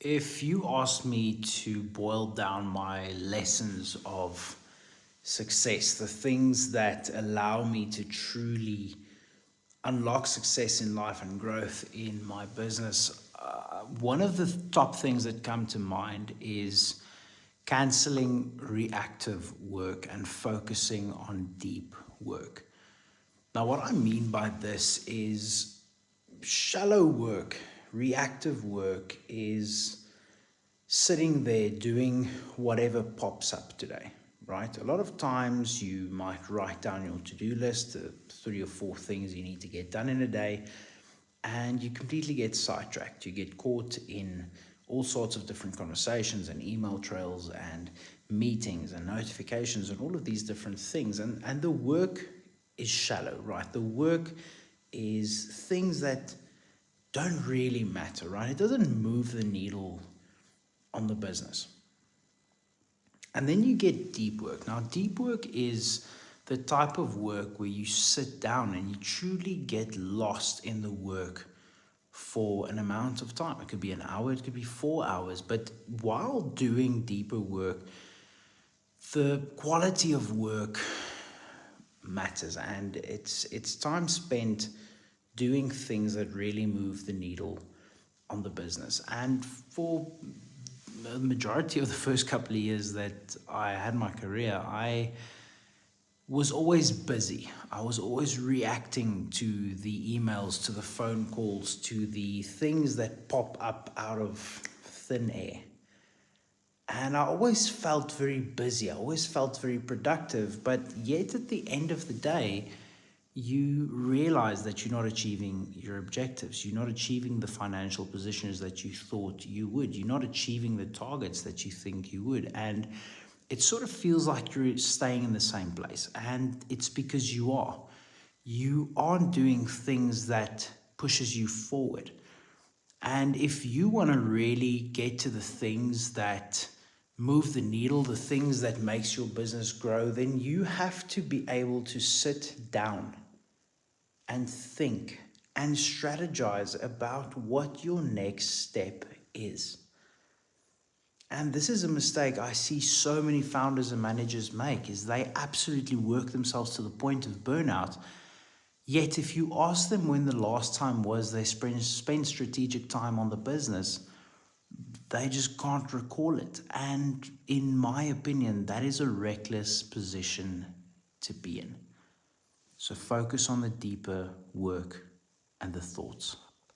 If you asked me to boil down my lessons of success, the things that allow me to truly unlock success in life and growth in my business, one of the top things that come to mind is canceling reactive work and focusing on deep work. Now, what I mean by this is shallow work, reactive work is sitting there doing whatever pops up today, right? A lot of times you might write down your to-do list, 3 or 4 things you need to get done in a day, and you completely get sidetracked. You get caught in all sorts of different conversations and email trails and meetings and notifications and all of these different things. And the work is shallow, right? The work is things that don't really matter, right? It doesn't move the needle on the business. And then you get deep work. Now, deep work is the type of work where you sit down and you truly get lost in the work for an amount of time. It could be an hour, it could be 4 hours. But while doing deeper work, the quality of work matters, and it's time spent doing things that really move the needle on the business. And for the majority of the first couple of years that I had my career, I was always busy. I was always reacting to the emails, to the phone calls, to the things that pop up out of thin air. And I always felt very busy. I always felt very productive. But yet at the end of the day, you realize that you're not achieving your objectives. You're not achieving the financial positions that you thought you would. You're not achieving the targets that you think you would. And it sort of feels like you're staying in the same place. And it's because you are. You aren't doing things that pushes you forward. And if you want to really get to the things that move the needle, the things that makes your business grow, then you have to be able to sit down and think and strategize about what your next step is. And this is a mistake I see so many founders and managers make, is they absolutely work themselves to the point of burnout. Yet if you ask them when the last time was they spent strategic time on the business, they just can't recall it. And in my opinion, that is a reckless position to be in. So focus on the deeper work and the thoughts.